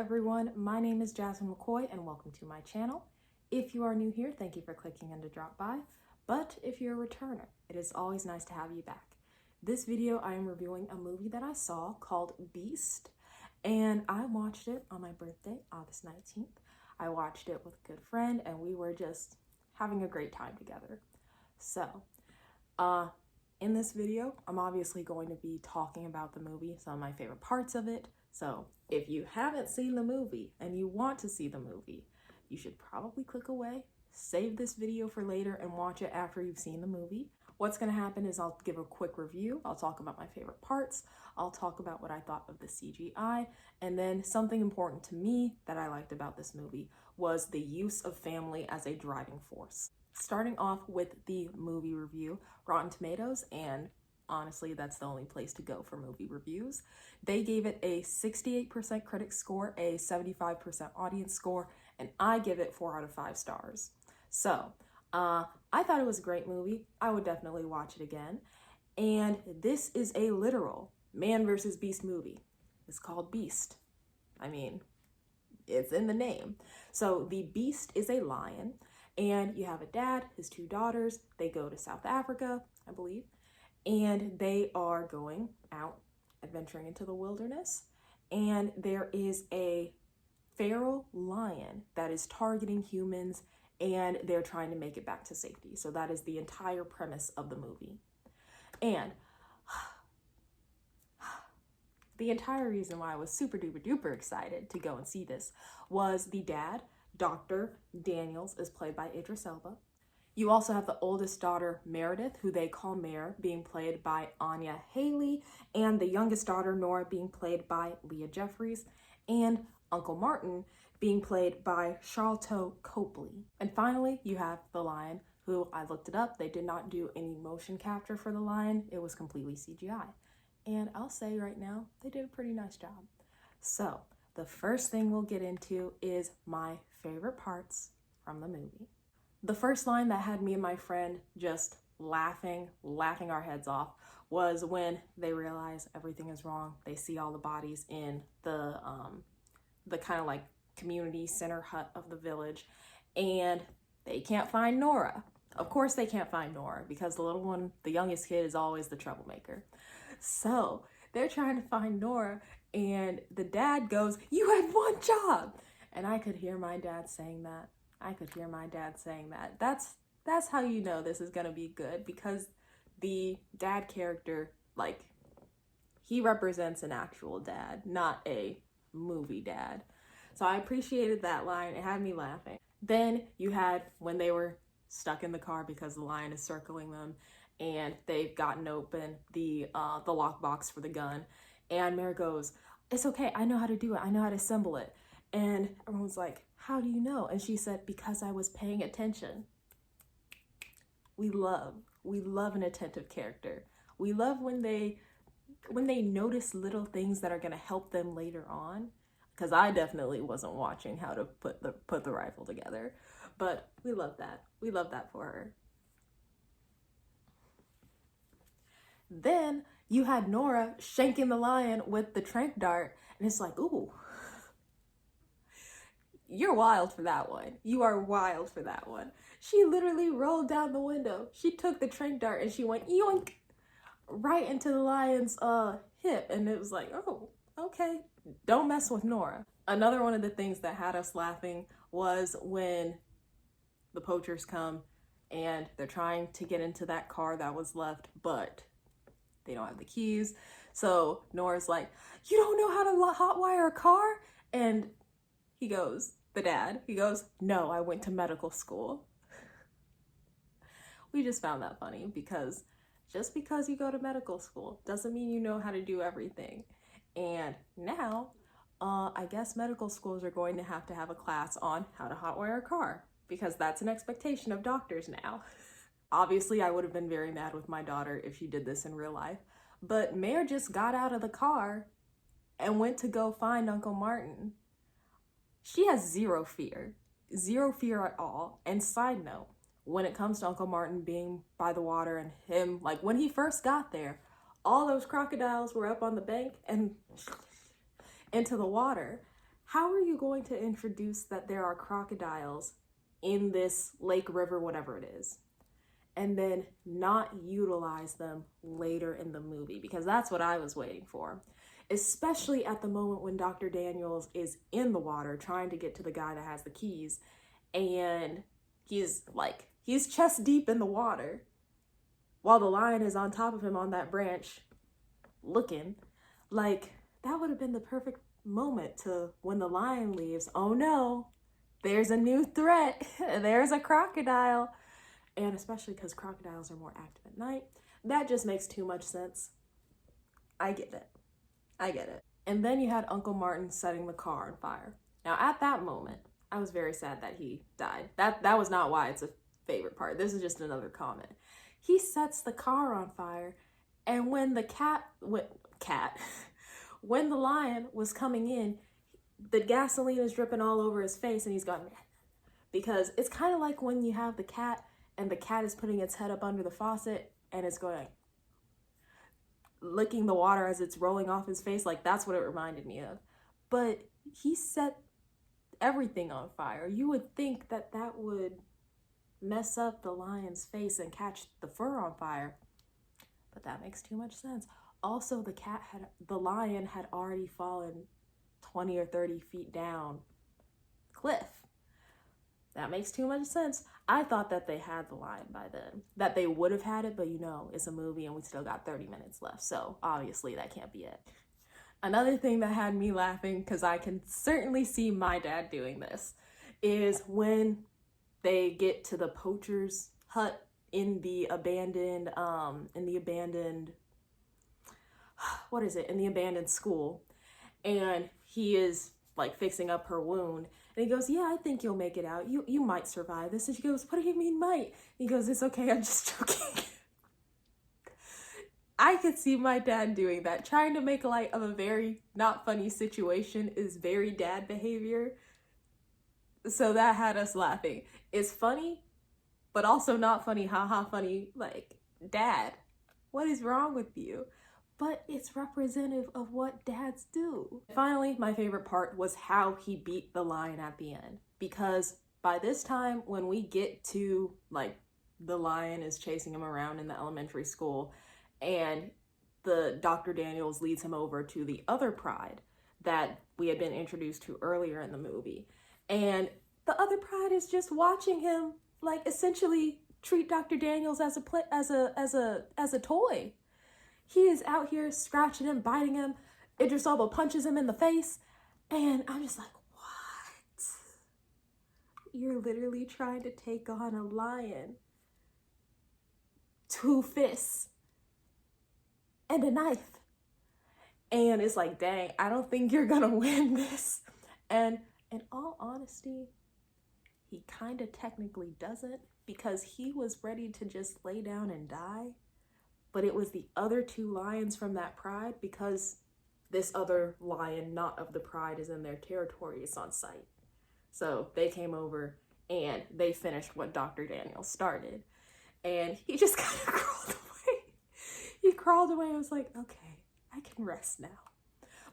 everyone, my name is Jasmine McCoy and welcome to my channel. If you are new here, thank you for clicking in to drop by, but if you're a returner, it is always nice to have you back. This video I am reviewing a movie that I saw called Beast, and I watched it on my birthday, August 19th. I watched it with a good friend and we were just having a great time together. So, in this video, I'm obviously going to be talking about the movie, some of my favorite parts of it. So if you haven't seen the movie and you want to see the movie, you should probably click away, save this video for later and watch it after you've seen the movie. What's going to happen is I'll give a quick review. I'll talk about my favorite parts. I'll talk about what I thought of the CGI. And then something important to me that I liked about this movie was the use of family as a driving force. Starting off with the movie review, Rotten Tomatoes, and honestly, that's the only place to go for movie reviews. They gave it a 68% critic score, a 75% audience score, and I give it 4 out of 5 stars. So, I thought it was a great movie. I would definitely watch it again. And this is a literal man versus beast movie. It's called Beast. I mean, it's in the name. So the beast is a lion, and you have a dad, his 2 daughters. They go to South Africa, I believe, and they are going out adventuring into the wilderness, and there is a feral lion that is targeting humans, and they're trying to make it back to safety. So that is the entire premise of the movie. And the entire reason why I was super duper duper excited to go and see this was the dad, Dr. Daniels, is played by Idris Elba. You also have the oldest daughter, Meredith, who they call Mare, being played by Anya Haley, and the youngest daughter, Nora, being played by Leah Jeffries, and Uncle Martin being played by Sharlto Copley. And finally, you have the lion, who I looked it up. They did not do any motion capture for the lion. It was completely CGI. And I'll say right now, they did a pretty nice job. So, the first thing we'll get into is my favorite parts from the movie. The first line that had me and my friend just laughing our heads off was when they realize everything is wrong. They see all the bodies in the kind of like community center hut of the village, and they can't find Nora. Of course they can't find Nora because the little one, the youngest kid, is always the troublemaker. So they're trying to find Nora, and the dad goes, "You had one job." And I could hear my dad saying that. That's how you know this is gonna be good, because the dad character, like, he represents an actual dad, not a movie dad. So I appreciated that line. It had me laughing. Then you had when they were stuck in the car because the lion is circling them, and they've gotten open the lockbox for the gun, and Mare goes, "It's okay, I know how to do it. I know how to assemble it." And everyone's like, "How do you know?" And she said, "Because I was paying attention." We love an attentive character. We love when they notice little things that are gonna help them later on. Because I definitely wasn't watching how to put the rifle together, but we love that. We love that for her. Then you had Nora shanking the lion with the tranq dart, and it's like, ooh, you're wild for that one. You are wild for that one. She literally rolled down the window. She took the tranq dart and she went yoink right into the lion's hip, and it was like, oh, okay. Don't mess with Nora. Another one of the things that had us laughing was when the poachers come and they're trying to get into that car that was left, but they don't have the keys. So Nora's like, "You don't know how to hotwire a car?" And he goes, "No, I went to medical school." We just found that funny, because just because you go to medical school doesn't mean you know how to do everything. And now, I guess medical schools are going to have a class on how to hotwire a car, because that's an expectation of doctors now. Obviously, I would have been very mad with my daughter if she did this in real life, but Mare just got out of the car and went to go find Uncle Martin. She has zero fear at all. And side note, when it comes to Uncle Martin being by the water and him, like, when he first got there, all those crocodiles were up on the bank and into the water. How are you going to introduce that there are crocodiles in this lake, river, whatever it is, and then not utilize them later in the movie? Because that's what I was waiting for, especially at the moment when Dr. Daniels is in the water trying to get to the guy that has the keys, and he's chest deep in the water while the lion is on top of him on that branch looking. Like, that would have been the perfect moment to, when the lion leaves, oh no, there's a new threat. There's a crocodile. And especially because crocodiles are more active at night, that just makes too much sense. I get it. And then you had Uncle Martin setting the car on fire. Now, at that moment, I was very sad that he died. That was not why it's a favorite part. This is just another comment. He sets the car on fire, and when the when the lion was coming in, the gasoline is dripping all over his face, and he's gone, because it's kind of like when you have the cat and the cat is putting its head up under the faucet and it's going licking the water as it's rolling off his face. Like, that's what it reminded me of. But he set everything on fire. You would think that that would mess up the lion's face and catch the fur on fire, but that makes too much sense. Also, the lion had already fallen 20 or 30 feet down cliff. That makes too much sense. I thought that they had the lion by then, that they would have had it, but it's a movie and we still got 30 minutes left, so obviously that can't be it. Another thing that had me laughing, because I can certainly see my dad doing this, is when they get to the poacher's hut in the abandoned school, and he is like fixing up her wound, and he goes, yeah, I think you'll make it out. You might survive this. And she goes, what do you mean might? He goes, it's okay, I'm just joking. I could see my dad doing that. Trying to make light of a very not funny situation is very dad behavior. So that had us laughing. It's funny, but also not funny, haha funny, like, dad, what is wrong with you? But it's representative of what dads do. Finally, my favorite part was how he beat the lion at the end. Because by this time, when we get to, like, the lion is chasing him around in the elementary school, and the Dr. Daniels leads him over to the other pride that we had been introduced to earlier in the movie. And the other pride is just watching him, like, essentially treat Dr. Daniels as a toy. He is out here scratching him, biting him. Idris Elba punches him in the face. And I'm just like, what? You're literally trying to take on a lion. 2 fists. And a knife. And it's like, dang, I don't think you're gonna win this. And in all honesty, he kind of technically doesn't, because he was ready to just lay down and die. But it was the other 2 lions from that pride, because this other lion, not of the pride, is in their territory, it's on site. So they came over and they finished what Dr. Daniels started. And he just kind of crawled away. He crawled away and was like, okay, I can rest now.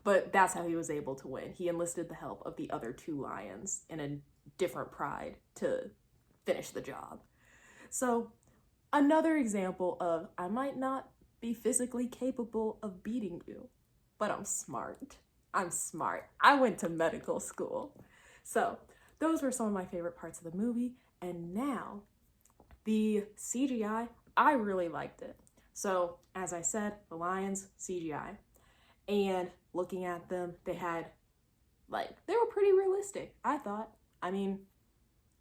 But that's how he was able to win. He enlisted the help of the other 2 lions in a different pride to finish the job. So another example of, I might not be physically capable of beating you, but I'm smart. I went to medical school. So those were some of my favorite parts of the movie. And now the CGI, I really liked it. So as I said, the lions, CGI. And looking at them, they were pretty realistic, I thought. I mean,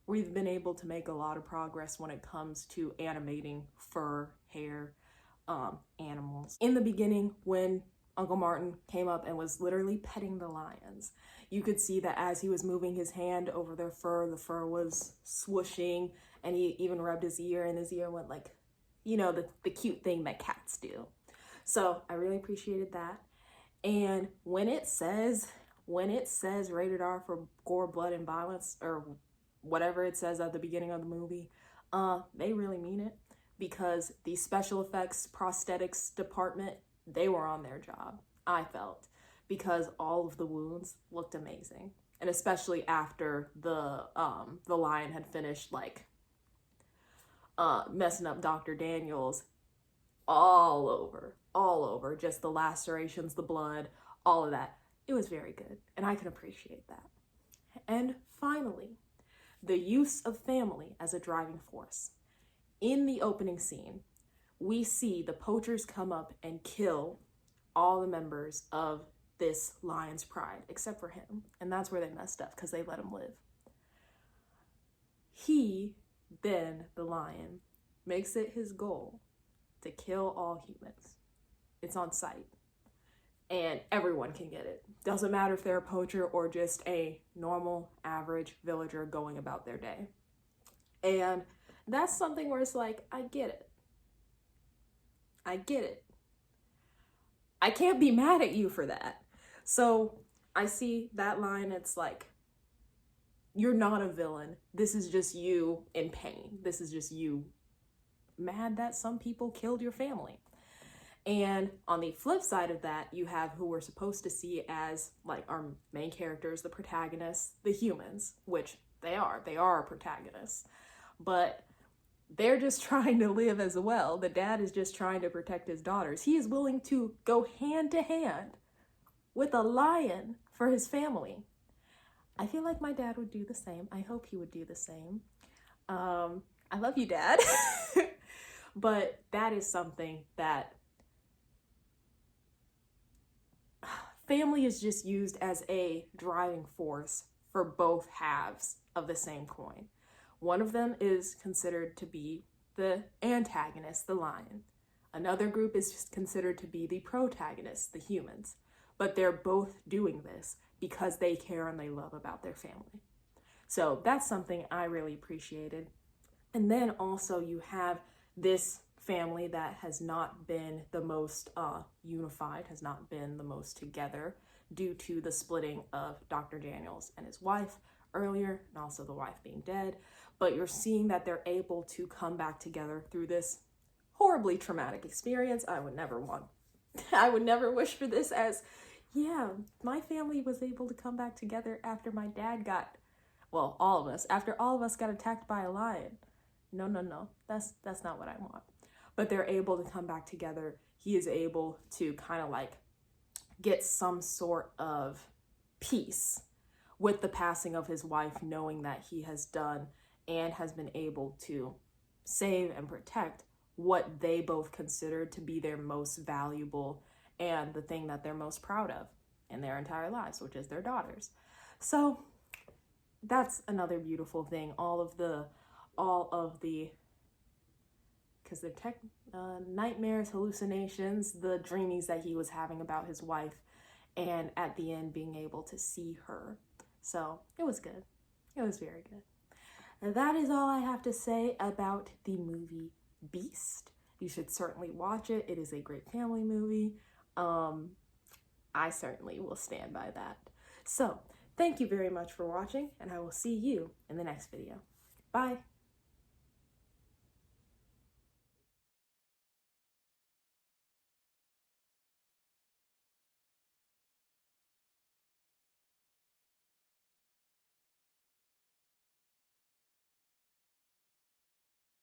we've been able to make a lot of progress when it comes to animating fur, hair, animals. In the beginning, when Uncle Martin came up and was literally petting the lions, you could see that as he was moving his hand over their fur, the fur was swooshing, and he even rubbed his ear, and his ear went like, the cute thing that cats do. So I really appreciated that. And when it says rated R for gore, blood, and violence, or whatever it says at the beginning of the movie, they really mean it, because the special effects prosthetics department, they were on their job, I felt, because all of the wounds looked amazing. And especially after the lion had finished like messing up Dr. Daniels, all over, just the lacerations, the blood, all of that. It was very good, and I can appreciate that. And finally, the use of family as a driving force. In the opening scene, we see the poachers come up and kill all the members of this lion's pride, except for him. And that's where they messed up, because they let him live. He, then, the lion, makes it his goal to kill all humans. It's on sight. And everyone can get it. Doesn't matter if they're a poacher or just a normal, average villager going about their day. And that's something where it's like, I get it. I get it. I can't be mad at you for that. So I see that line, it's like, you're not a villain. This is just you in pain. This is just you mad that some people killed your family. And on the flip side of that, you have who we're supposed to see as like our main characters, the protagonists, the humans, which they are our protagonists, but they're just trying to live as well. The dad is just trying to protect his daughters. He is willing to go hand to hand with a lion for his family. I feel like my dad would do the same. I hope he would do the same. I love you, Dad. But that is something that family is just used as a driving force for both halves of the same coin. One of them is considered to be the antagonist, the lion. Another group is considered to be the protagonist, the humans. But they're both doing this because they care and they love about their family. So that's something I really appreciated. And then also you have this family that has not been the most unified, has not been the most together due to the splitting of Dr. Daniels and his wife earlier, and also the wife being dead. But you're seeing that they're able to come back together through this horribly traumatic experience. I would never wish for this as, yeah, my family was able to come back together after my dad got, well, after all of us got attacked by a lion. No, that's not what I want. But they're able to come back together. He is able to kind of like get some sort of peace with the passing of his wife, knowing that he has done and has been able to save and protect what they both considered to be their most valuable and the thing that they're most proud of in their entire lives, which is their daughters. So that's another beautiful thing. All of the because they're nightmares, hallucinations, the dreamings that he was having about his wife, and at the end being able to see her. So it was good. It was very good. And that is all I have to say about the movie Beast. You should certainly watch it. It is a great family movie. I certainly will stand by that. So thank you very much for watching, and I will see you in the next video. Bye.